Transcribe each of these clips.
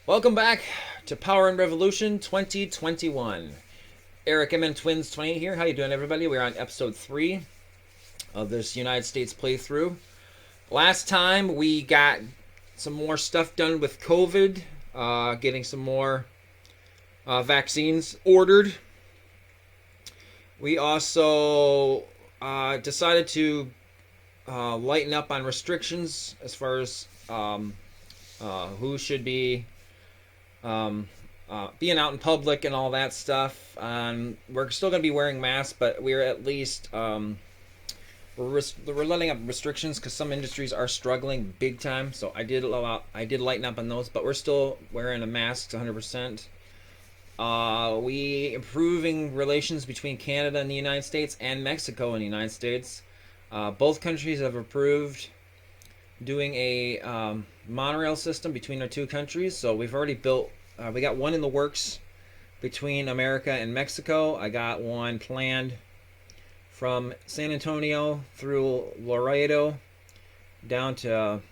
Welcome back to Power and Revolution 2021. Eric M and Twins 28 here. How you doing, everybody? We're on episode 3 of this United States playthrough. Last time we got some more stuff done with COVID, getting some more vaccines ordered. We also decided to lighten up on restrictions as far as who should be being out in public and all that stuff. We're still going to be wearing masks, but we're at least we're letting up restrictions because some industries are struggling big time. So I did lighten up on those, but we're still wearing a mask 100%. We improving relations between Canada and the United States and Mexico and the United States. Both countries have approved doing a monorail system between our two countries. So we've already built. We got one in the works between America and Mexico. I got one planned from San Antonio through Laredo down to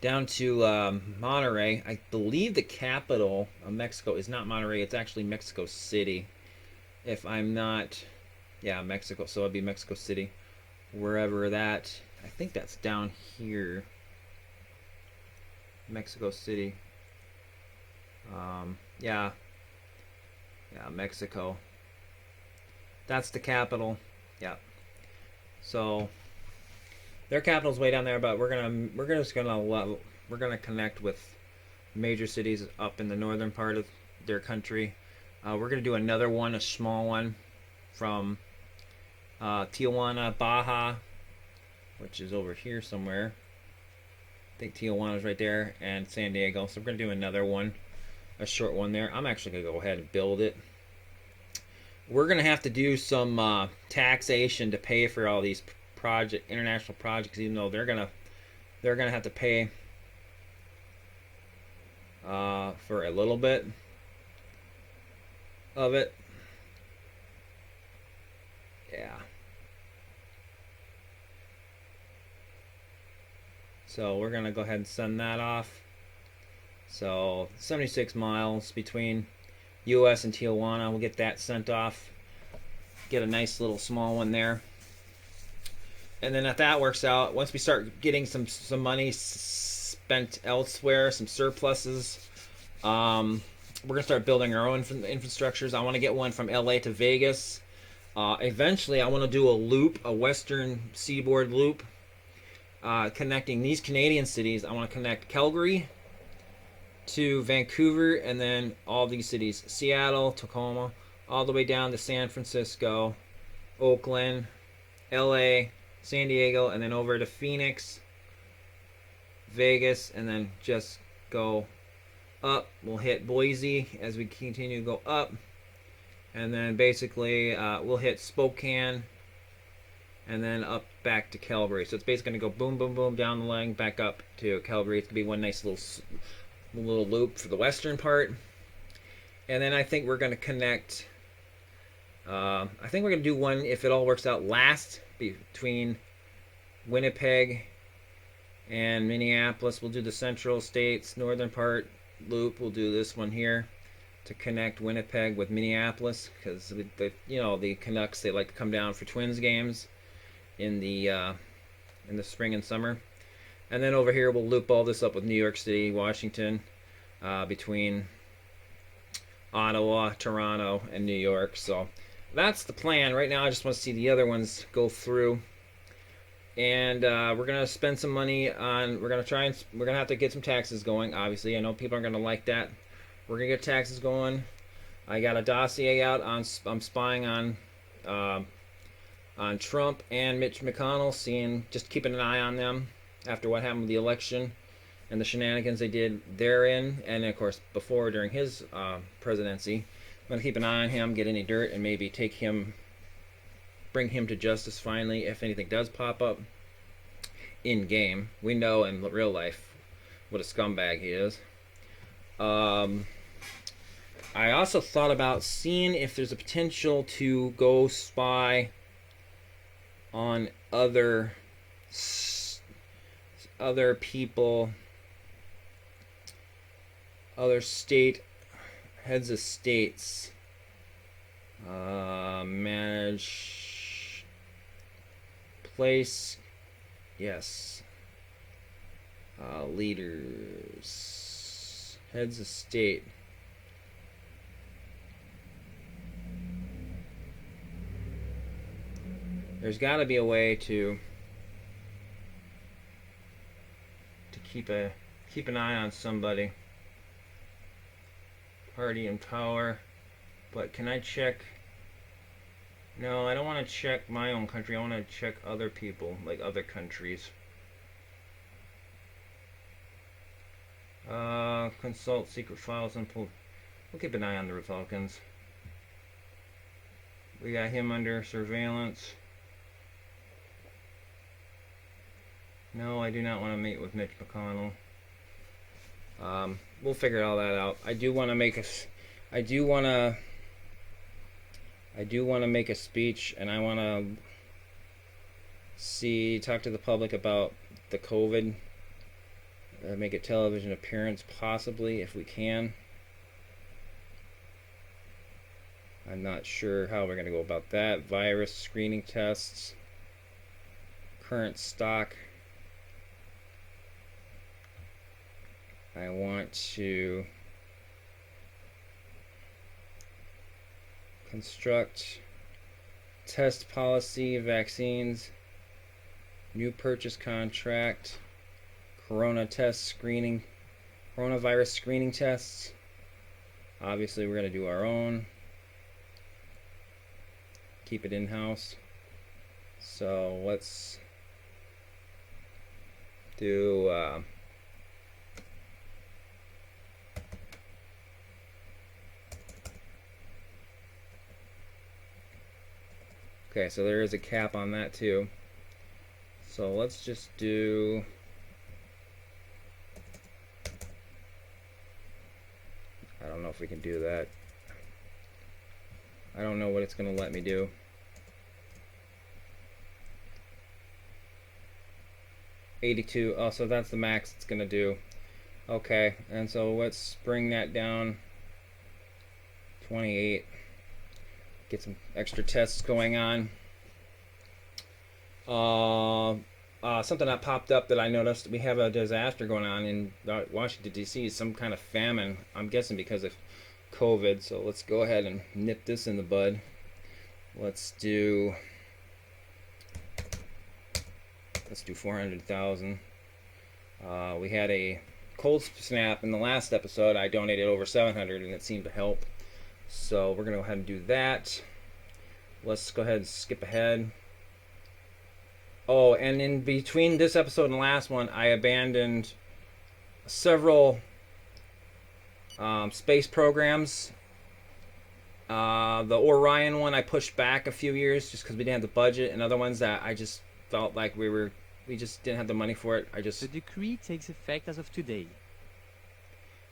Monterrey. I believe the capital of Mexico is not Monterrey. It's actually Mexico City. If I'm not, yeah, Mexico. So it'd be Mexico City, wherever that. I think that's down here. Mexico City. Yeah, Mexico. That's the capital. Yeah. So their capital's way down there, but we're gonna connect with major cities up in the northern part of their country. We're gonna do another one, a small one, from Tijuana, Baja, which is over here somewhere. I think Tijuana's right there, and San Diego. So we're gonna do another one, a short one there. I'm actually gonna go ahead and build it. We're gonna have to do some taxation to pay for all these international projects, even though they're gonna have to pay for a little bit of it. Yeah. So we're gonna go ahead and send that off. So 76 miles between U.S. and Tijuana. We'll get that sent off. Get a nice little small one there. And then if that works out, once we start getting some money spent elsewhere, some surpluses, we're gonna start building our own infrastructures. I want to get one from L.A. to Vegas. Eventually, I want to do a loop, a western seaboard loop, connecting these Canadian cities. I want to connect Calgary to Vancouver, and then all these cities, Seattle, Tacoma, all the way down to San Francisco, Oakland, LA, San Diego, and then over to Phoenix, Vegas, and then just go up. We'll hit Boise as we continue to go up, and then basically we'll hit Spokane, and then up back to Calgary. So it's basically going to go boom, boom, boom down the line, back up to Calgary. It's going to be one nice little loop for the western part. And then I think we're going to connect, I think we're going to do one, if it all works out, last between Winnipeg and Minneapolis. We'll do the central states, northern part loop. We'll do this one here to connect Winnipeg with Minneapolis, because the Canucks, they like to come down for Twins games in the spring and summer. And then over here, we'll loop all this up with New York City, Washington, between Ottawa, Toronto, and New York. So that's the plan. Right now, I just want to see the other ones go through. And we're going to spend some money on, we're going to have to get some taxes going, obviously. I know people aren't going to like that. We're going to get taxes going. I got a dossier out I'm spying on Trump and Mitch McConnell, just keeping an eye on them after what happened with the election and the shenanigans they did therein, and of course before, during his presidency. I'm going to keep an eye on him, get any dirt, and maybe bring him to justice finally if anything does pop up in game. We know in real life what a scumbag he is. I also thought about seeing if there's a potential to go spy on other people other state heads of states. Manage place. Yes. Leaders. Heads of state. There's got to be a way to keep an eye on somebody. Party in power. But can I check? No, I don't want to check my own country. I want to check other people, like other countries. Consult secret files and pull. We'll keep an eye on the Republicans. We got him under surveillance. No, I do not want to meet with Mitch McConnell. We'll figure all that out. I do want to make a speech, and I want to talk to the public about the COVID. Make a television appearance, possibly, if we can. I'm not sure how we're going to go about that. Virus screening tests. Current stock. I want to construct test policy, vaccines, new purchase contract, coronavirus screening tests. Obviously, we're going to do our own. Keep it in-house. So let's do okay, so there is a cap on that too. So let's just do I don't know if we can do that. I don't know what it's going to let me do. $82. Oh, so that's the max it's going to do. Okay, and so let's bring that down. 28. Get some extra tests going on. Something that popped up that I noticed, we have a disaster going on in Washington, D.C. Some kind of famine. I'm guessing because of COVID. So let's go ahead and nip this in the bud. Let's do 400,000. We had a cold snap in the last episode. I donated over 700 and it seemed to help. So we're going to go ahead and do that. Let's go ahead and skip ahead. Oh, and in between this episode and the last one, I abandoned several space programs. The Orion one I pushed back a few years just because we didn't have the budget, and other ones that I just felt like we just didn't have the money for it. The decree takes effect as of today.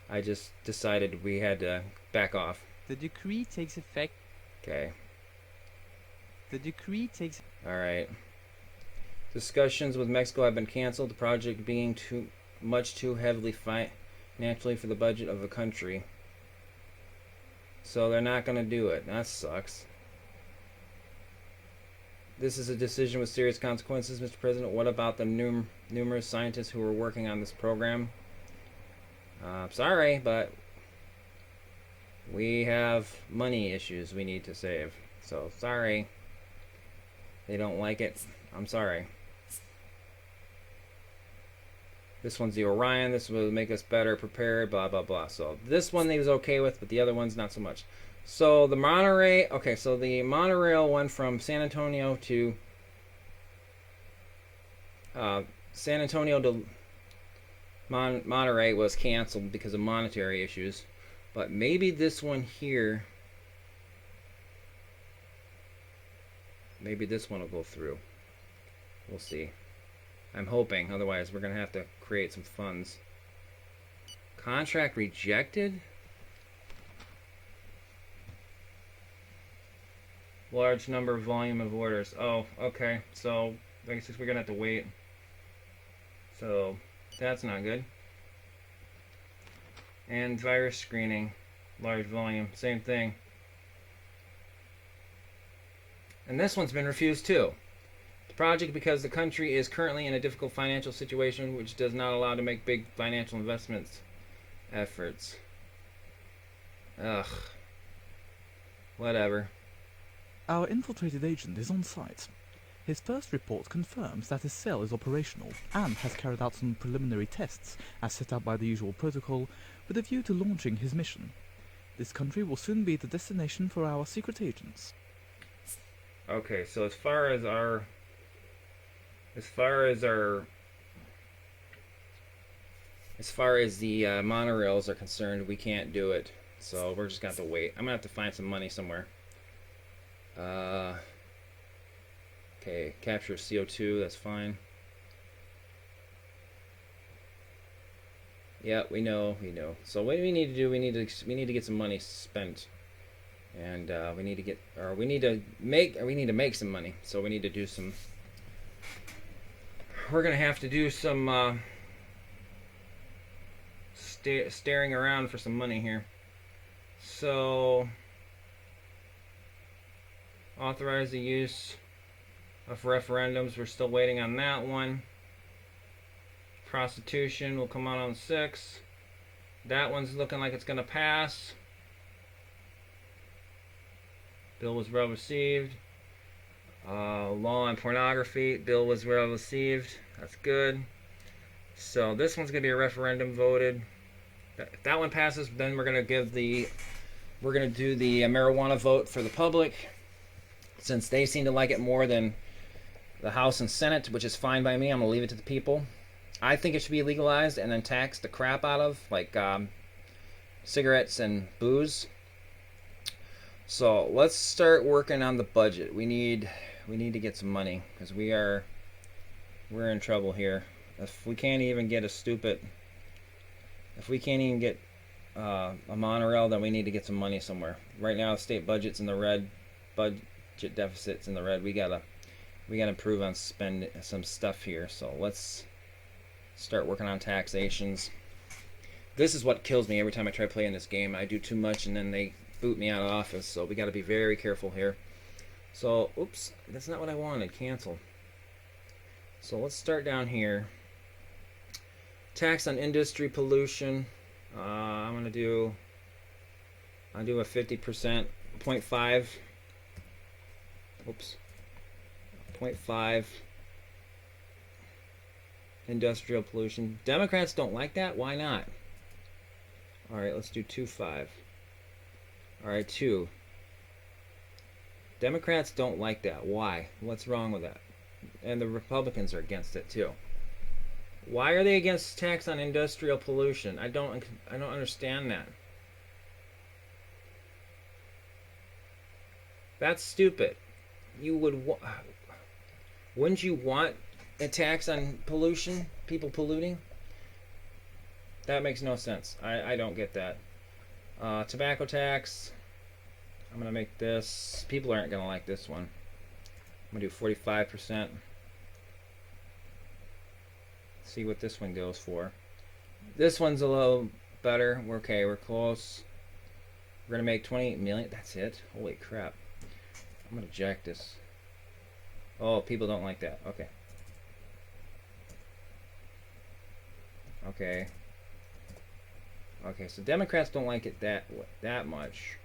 I just decided we had to back off. The decree takes effect. Okay. The decree takes. All right. Discussions with Mexico have been canceled. The project being too heavily financially for the budget of the country. So they're not going to do it. That sucks. This is a decision with serious consequences, Mr. President. What about the numerous scientists who are working on this program? Sorry, but we have money issues we need to save. So, sorry. They don't like it. I'm sorry. This one's the Orion. This will make us better prepared, blah, blah, blah. So, this one he was okay with, but the other one's not so much. So, the monorail... Okay, so the monorail one from San Antonio to... San Antonio to Monterey was canceled because of monetary issues. But maybe this one here... Maybe this one will go through. We'll see. I'm hoping. Otherwise, we're going to have to create some funds. Contract rejected? Large number of volume of orders. Oh, okay. So, I guess we're going to have to wait. So, that's not good. And virus screening, large volume, same thing. And this one's been refused too. The project because the country is currently in a difficult financial situation which does not allow to make big financial investments efforts. Ugh. Whatever. Our infiltrated agent is on site. His first report confirms that his cell is operational and has carried out some preliminary tests as set out by the usual protocol with a view to launching his mission. This country will soon be the destination for our secret agents. Okay, so as far as the monorails are concerned, we can't do it. So we're just gonna have to wait. I'm gonna have to find some money somewhere. Okay, capture CO2, that's fine. Yeah, we know. So what do we need to do? We need to get some money spent, and we need to make some money. So we need to do some. We're gonna have to do some staring around for some money here. So authorize the use of referendums. We're still waiting on that one. Prostitution will come out on 6. That one's looking like it's going to pass. Bill was well received. Law on pornography. Bill was well received. That's good. So this one's going to be a referendum voted. If that one passes, then we're going to do the marijuana vote for the public, since they seem to like it more than the House and Senate, which is fine by me. I'm going to leave it to the people. I think it should be legalized and then taxed the crap out of, like cigarettes and booze. So let's start working on the budget. We need to get some money because we're in trouble here. If we can't even get a monorail, then we need to get some money somewhere. Right now, the state budget's in the red. Budget deficit's in the red. We gotta improve on spend some stuff here. So let's start working on taxations. This is what kills me every time I try playing this game. I do too much and then they boot me out of office. So we got to be very careful here. So, oops, that's not what I wanted. Cancel. So let's start down here. Tax on industry pollution. I'll do a 50%, 0.5. Oops. 0.5 industrial pollution. Democrats don't like that. Why not? All right, let's do 2.5. All right, 2. Democrats don't like that. Why? What's wrong with that? And the Republicans are against it too. Why are they against tax on industrial pollution? I don't understand that. That's stupid. Wouldn't you want a tax on pollution? People polluting? That makes no sense. I don't get that. Tobacco tax. I'm gonna make this. People aren't gonna like this one. I'm gonna do 45%. See what this one goes for. This one's a little better. We're close. We're gonna make 28 million. That's it. Holy crap. I'm gonna jack this. Oh, people don't like that. Okay. Okay, so Democrats don't like it that much.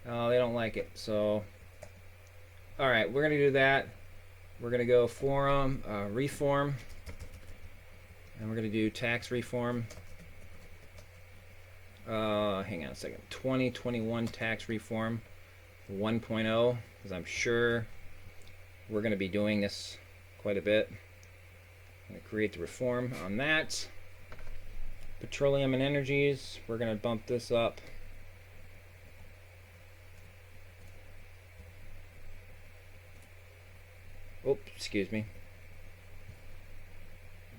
Oh, they don't like it. So, all right, we're gonna do that. We're gonna go reform, and we're gonna do tax reform. Hang on a second. 2021 tax reform 1.0, because I'm sure we're gonna be doing this quite a bit. I'm gonna create the reform on that. Petroleum and energies, we're gonna bump this up. Oh, excuse me.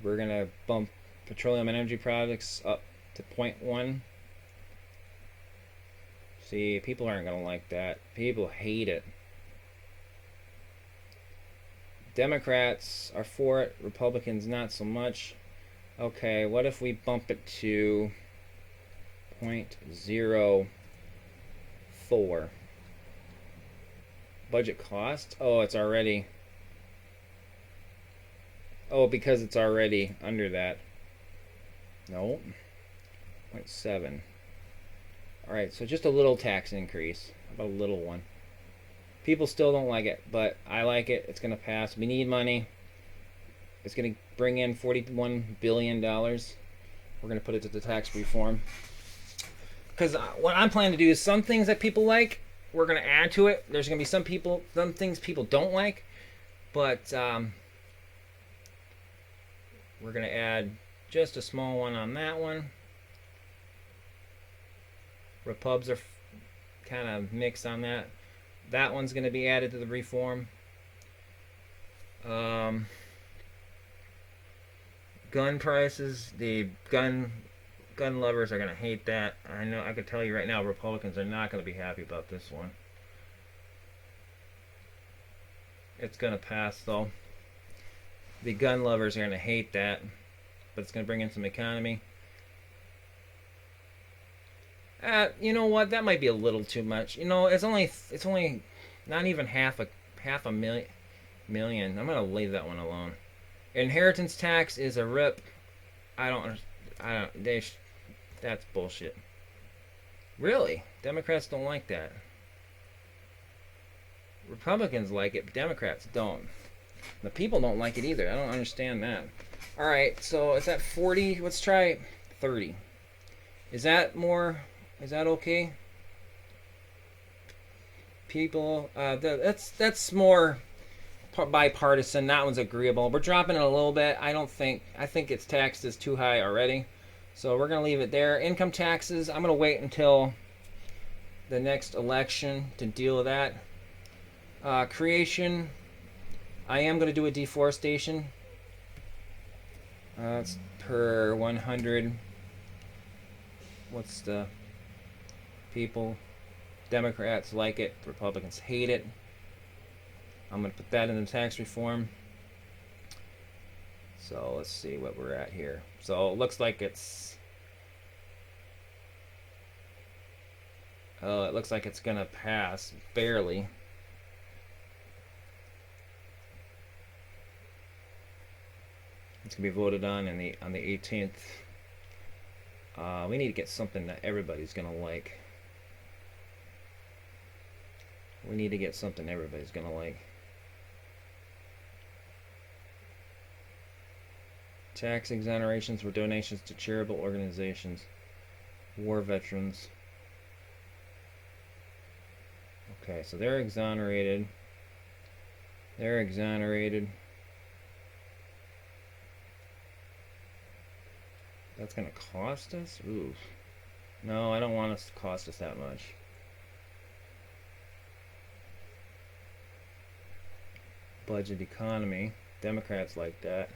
We're gonna bump petroleum and energy products up to 0.1. See, people aren't gonna like that. People hate it. Democrats are for it, Republicans not so much. Okay, what if we bump it to 0.04? Budget cost? Oh, it's already... Oh, because it's already under that. No. 0.7. Alright, so just a little tax increase. How about a little one? People still don't like it, but I like it. It's going to pass. We need money. It's going to bring in $41 billion. We're going to put it to the tax reform. Because what I'm planning to do is some things that people like, we're going to add to it. There's going to be some things people don't like, but we're going to add just a small one on that one. Repubs are kind of mixed on that. That one's going to be added to the reform. Gun prices, the gun lovers are going to hate that. I know, I can tell you right now, Republicans are not going to be happy about this one. It's going to pass, though. The gun lovers are going to hate that, but it's going to bring in some economy. You know what? That might be a little too much. You know, it's only not even half a million. I'm gonna leave that one alone. Inheritance tax is a rip. That's bullshit. Really? Democrats don't like that. Republicans like it, but Democrats don't. The people don't like it either. I don't understand that. All right, so it's at 40. Let's try 30. Is that more? Is that okay? People, that's more bipartisan. That one's agreeable. We're dropping it a little bit. I think its taxed is too high already. So we're going to leave it there. Income taxes, I'm going to wait until the next election to deal with that. Creation, I am going to do a deforestation. It's per 100. What's the people? Democrats like it. Republicans hate it. I'm going to put that in the tax reform. So let's see what we're at here. So it looks like it's... it looks like it's going to pass barely. It's going to be voted on the 18th. We need to get something that everybody's going to like. We need to get something everybody's going to like. Tax exonerations for donations to charitable organizations. War veterans. Okay, so they're exonerated. They're exonerated. That's going to cost us? Ooh. No, I don't want it to cost us that much. Budget economy. Democrats like that.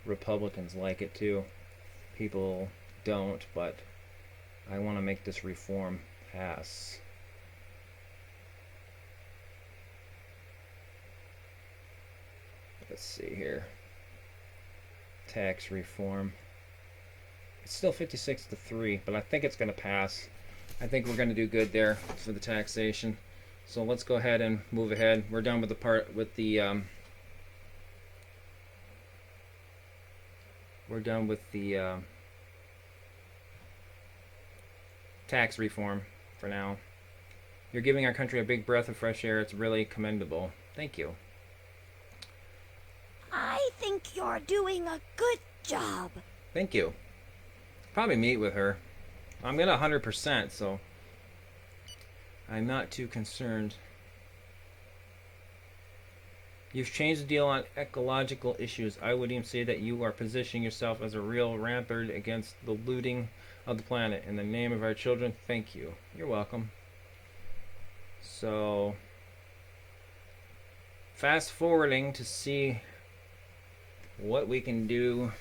Republicans like it too. People don't, but I want to make this reform pass. Let's see here. Tax reform. It's still 56-3, but I think it's going to pass. I think we're going to do good there for the taxation. So let's go ahead and move ahead. We're done with the part with the tax reform for now. You're giving our country a big breath of fresh air. It's really commendable. Thank you. I think you're doing a good job. Thank you. Probably meet with her. I'm at 100%, so I'm not too concerned. You've changed the deal on ecological issues. I would even say that you are positioning yourself as a real rampart against the looting of the planet. In the name of our children, thank you. You're welcome. So, fast forwarding to see what we can do.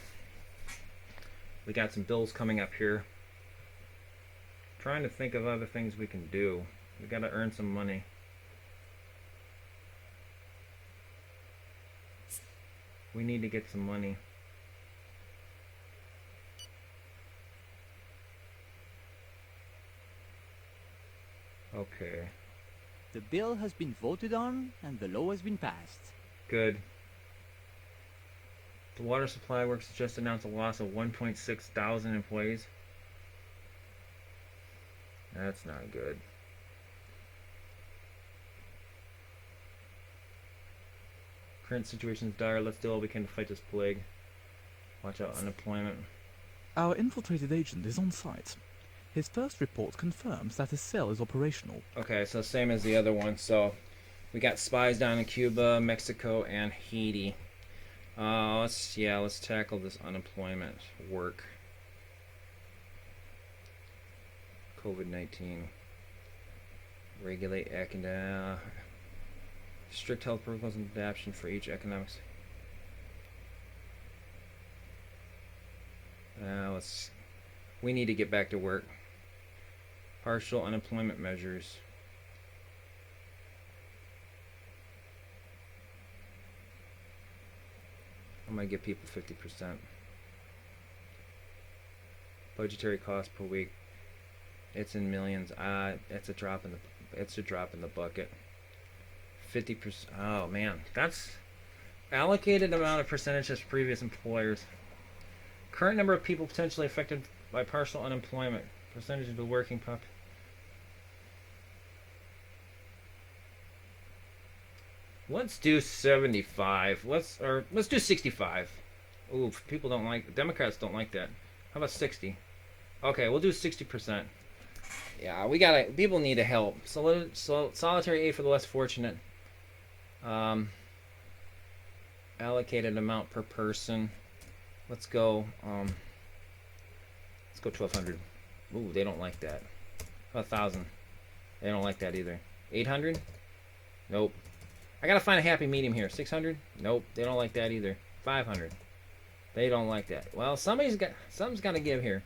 We got some bills coming up here. Trying to think of other things we can do. We got to earn some money. We need to get some money. Okay. The bill has been voted on and the law has been passed. Good. The Water Supply Works just announced a loss of 1.6 thousand employees. That's not good. Current situation is dire. Let's do all we can to fight this plague. Watch out, unemployment. Our infiltrated agent is on site. His first report confirms that his cell is operational. Okay, so same as the other one. So we got spies down in Cuba, Mexico, and Haiti. Let's tackle this unemployment work. COVID-19. Regulate academic. Strict health protocols and adaptation for each economics. We need to get back to work. Partial unemployment measures. I'm gonna give people 50%. Budgetary cost per week. It's in millions. It's a drop in the bucket. 50%. Oh man, that's allocated amount of percentage as previous employers. Current number of people potentially affected by partial unemployment. Percentage of the working population. Let's do 75. Let's do 65. Ooh, people don't like. Democrats don't like that. How about 60? Okay, we'll do 60%. Yeah, we gotta. People need to help. So solitary aid for the less fortunate. Allocated amount per person. Let's go 1,200. Ooh, they don't like that. 1,000. They don't like that either. 800? Nope. I gotta find a happy medium here. 600? Nope. They don't like that either. 500. They don't like that. Well, something's gotta give here.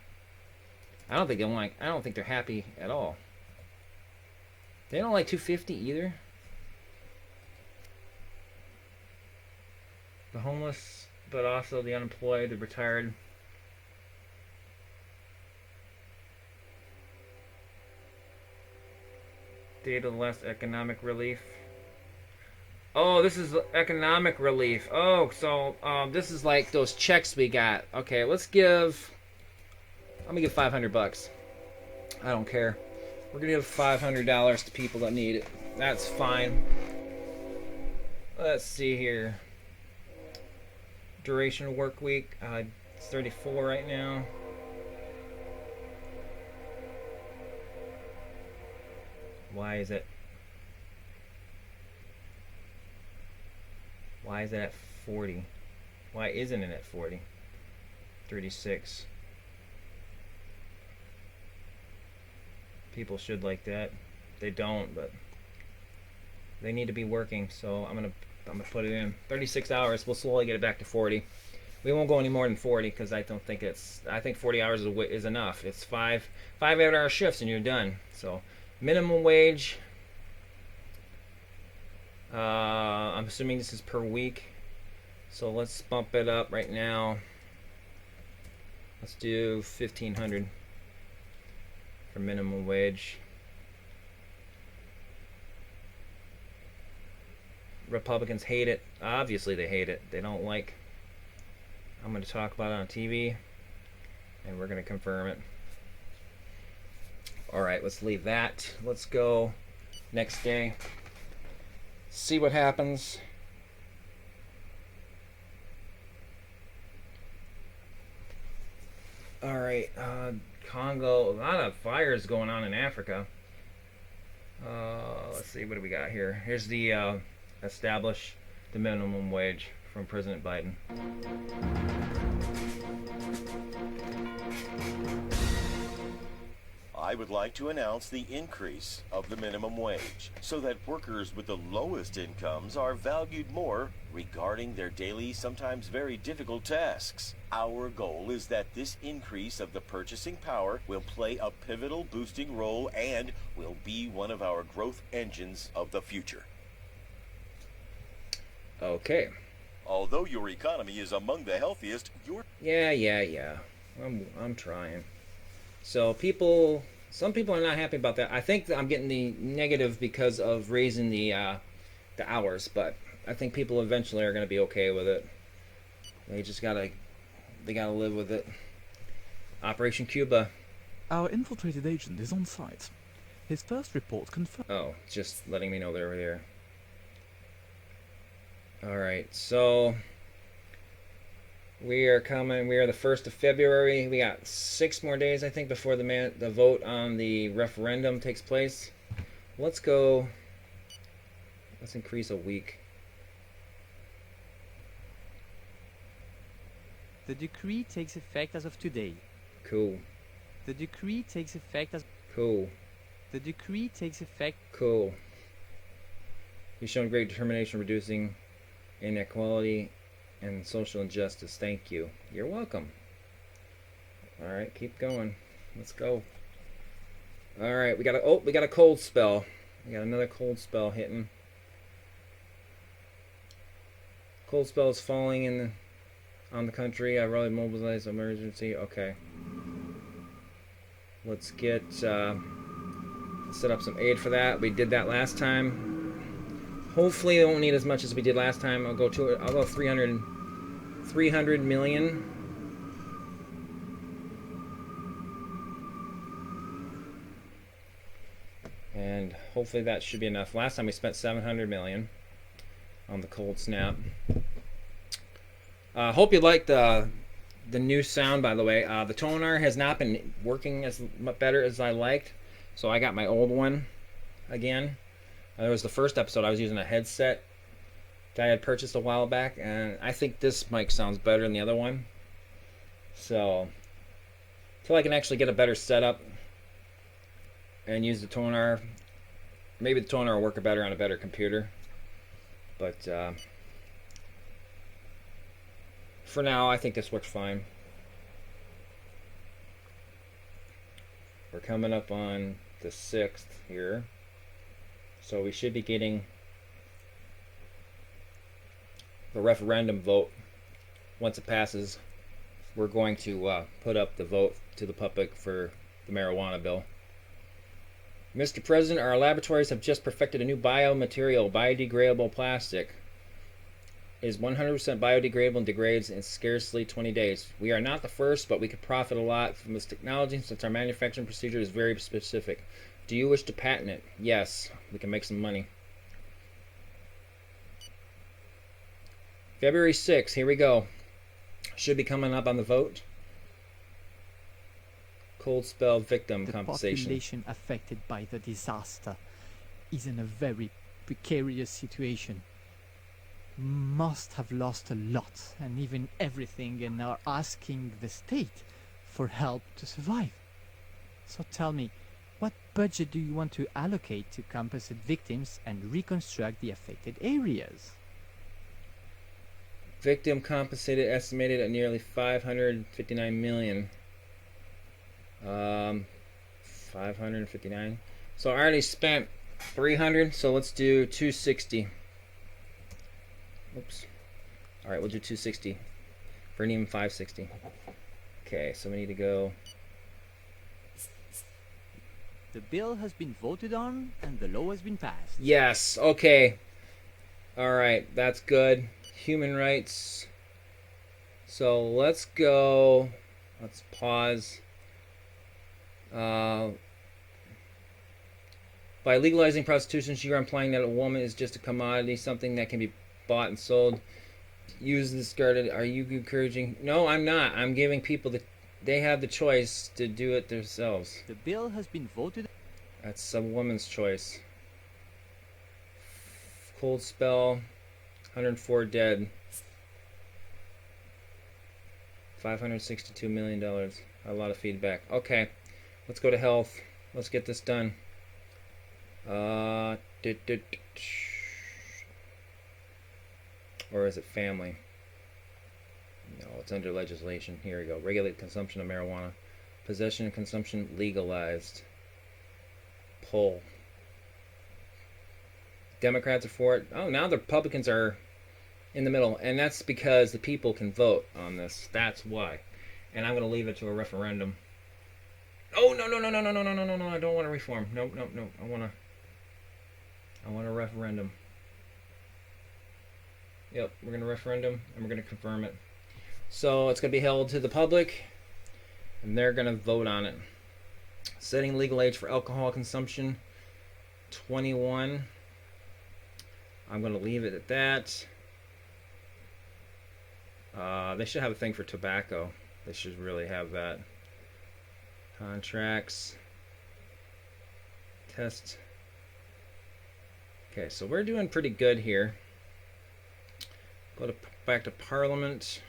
I don't think they're happy at all. They don't like 250 either. The homeless, but also the unemployed, the retired. Date of the last economic relief. Oh, this is economic relief. Oh, so this is like those checks we got. Okay, I'm gonna give $500. I don't care. We're gonna give $500 to people that need it. That's fine. Let's see here. Duration of work week. It's 34 right now. Why is it at 40? Why isn't it at 40? 36. People should like that. They don't, but they need to be working, so I'm gonna put it in 36 hours. We'll slowly get it back to 40. We won't go any more than 40 because I think 40 hours is enough. It's five 8-hour shifts and you're done. So minimum wage, I'm assuming this is per week, so let's bump it up right now. Let's do 1,500 for minimum wage. Republicans hate it. Obviously they hate it. They don't like. I'm going to talk about it on TV, and we're going to confirm it. Alright, let's leave that. Let's go next day. See what happens. Alright, Congo. A lot of fires going on in Africa. Let's see, what do we got here? Here's the establish the minimum wage from President Biden. I would like to announce the increase of the minimum wage so that workers with the lowest incomes are valued more regarding their daily, sometimes very difficult tasks. Our goal is that this increase of the purchasing power will play a pivotal boosting role and will be one of our growth engines of the future. Okay. Although your economy is among the healthiest, your... Yeah. I'm trying. So people Some people are not happy about that. I think that I'm getting the negative because of raising the hours, but I think people eventually are going to be okay with it. They just gotta live with it. Operation Cuba. Our infiltrated agent is on site. His first report confirmed. Oh, just letting me know they're over there. Alright, so we are coming. We are the 1st of February. We got 6 more days, I think, before the vote on the referendum takes place. Let's go. Let's increase a week. The decree takes effect as of today. Cool. The decree takes effect as... Cool. The decree takes effect... Cool. You've shown great determination reducing inequality and social injustice. Thank you. You're welcome. Alright, keep going. Let's go. Alright, we got a cold spell. We got another cold spell hitting. Cold spell is falling on the country. I really mobilized emergency. Okay. Let's get set up some aid for that. We did that last time. Hopefully, we won't need as much as we did last time. I'll go 300 million. And hopefully that should be enough. Last time we spent 700 million on the cold snap. Hope you liked the new sound, by the way. The toner has not been working as better as I liked, so I got my old one again. It was the first episode. I was using a headset that I had purchased a while back, and I think this mic sounds better than the other one. So until I can actually get a better setup and use the toner, maybe the toner will work better on a better computer. But for now, I think this works fine. We're coming up on the 6th here, so we should be getting the referendum vote. Once it passes, we're going to put up the vote to the public for the marijuana bill. Mr. President, our laboratories have just perfected a new biomaterial, biodegradable plastic. It is 100% biodegradable and degrades in scarcely 20 days. We are not the first, but we could profit a lot from this technology since our manufacturing procedure is very specific. Do you wish to patent it? Yes, we can make some money. February 6th, here we go. Should be coming up on the vote. Cold spell victim compensation. The population affected by the disaster is in a very precarious situation. Must have lost a lot and even everything and are asking the state for help to survive. So tell me, what budget do you want to allocate to Composite victims and reconstruct the affected areas? Victim compensated estimated at nearly 559 million. 559. So I already spent 300, so let's do 260. Oops. All right, we'll do 260 for an even 560. Okay, so we need to go. The bill has been voted on and the law has been passed. Yes. Okay. All right, that's good. Human rights. So let's go. Let's pause. By legalizing prostitution, you are implying that a woman is just a commodity, something that can be bought and sold, used and discarded. Are you encouraging? No, I'm not. I'm giving people they have the choice to do it themselves. The bill has been voted. That's a woman's choice. Cold spell, 104 dead. $562 million. A lot of feedback. Okay, let's go to health. Let's get this done. Or is it family? No, it's under legislation. Here we go. Regulate consumption of marijuana. Possession and consumption legalized. Poll. Democrats are for it. Oh, now the Republicans are in the middle. And that's because the people can vote on this. That's why. And I'm going to leave it to a referendum. Oh no. I don't want to reform. No. I want a referendum. Yep, we're gonna referendum and we're gonna confirm it. So it's gonna be held to the public, and they're gonna vote on it. Setting legal age for alcohol consumption, 21. I'm gonna leave it at that. They should have a thing for tobacco. They should really have that. Contracts. Test. Okay, so we're doing pretty good here. Back to Parliament.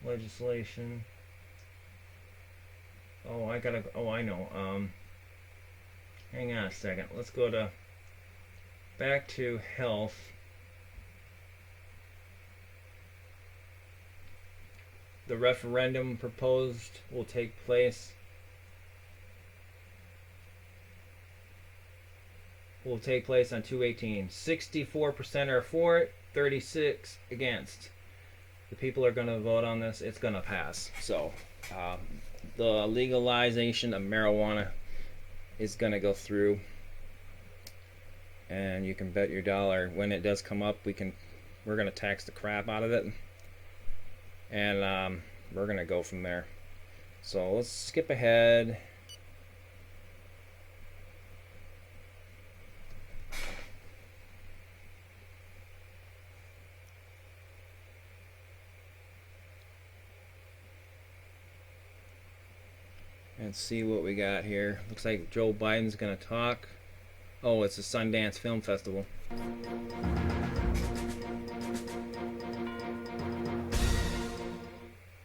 Legislation. I know. Hang on a second. Let's go to back to health. The referendum proposed will take place on 2/18. 64% are for it, 36 against. The people are going to vote on this. It's going to pass. So, the legalization of marijuana is going to go through, and you can bet your dollar when it does come up, we're going to tax the crap out of it, and we're going to go from there. So let's skip ahead. And see what we got here. Looks like Joe Biden's gonna talk. Oh, it's a Sundance Film Festival.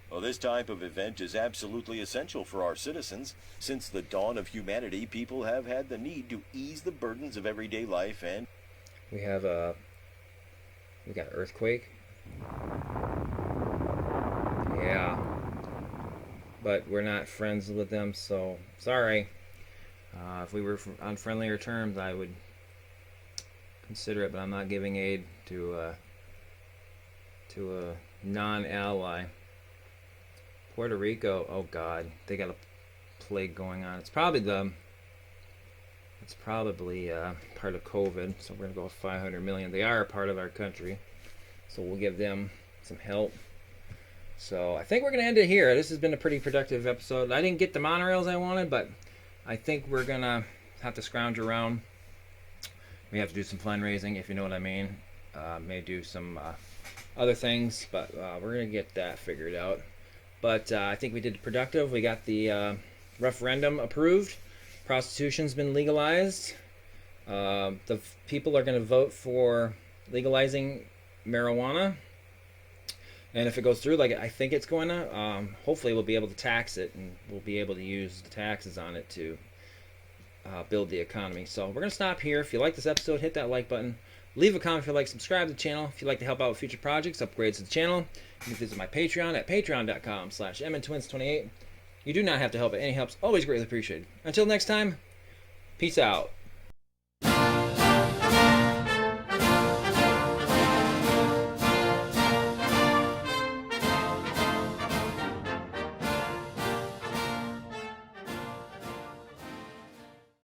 Well, this type of event is absolutely essential for our citizens. Since the dawn of humanity, people have had the need to ease the burdens of everyday life, and we got an earthquake. Yeah. But we're not friends with them, so sorry. If we were on friendlier terms, I would consider it, but I'm not giving aid to a non-ally. Puerto Rico, oh God, they got a plague going on. It's probably part of COVID, so we're gonna go with 500 million. They are a part of our country, so we'll give them some help. So I think we're going to end it here. This has been a pretty productive episode. I didn't get the monorails I wanted, but I think we're going to have to scrounge around. We have to do some fundraising, if you know what I mean. May do some other things, but we're going to get that figured out. But I think we did productive. We got the referendum approved. Prostitution's been legalized. The people are going to vote for legalizing marijuana. And if it goes through, like I think it's going to, hopefully we'll be able to tax it, and we'll be able to use the taxes on it to build the economy. So we're going to stop here. If you like this episode, hit that like button. Leave a comment if you like, subscribe to the channel. If you'd like to help out with future projects, upgrades to the channel, you can visit my Patreon at patreon.com/MNTwins28. You do not have to help, but any help's always greatly appreciated. Until next time, peace out.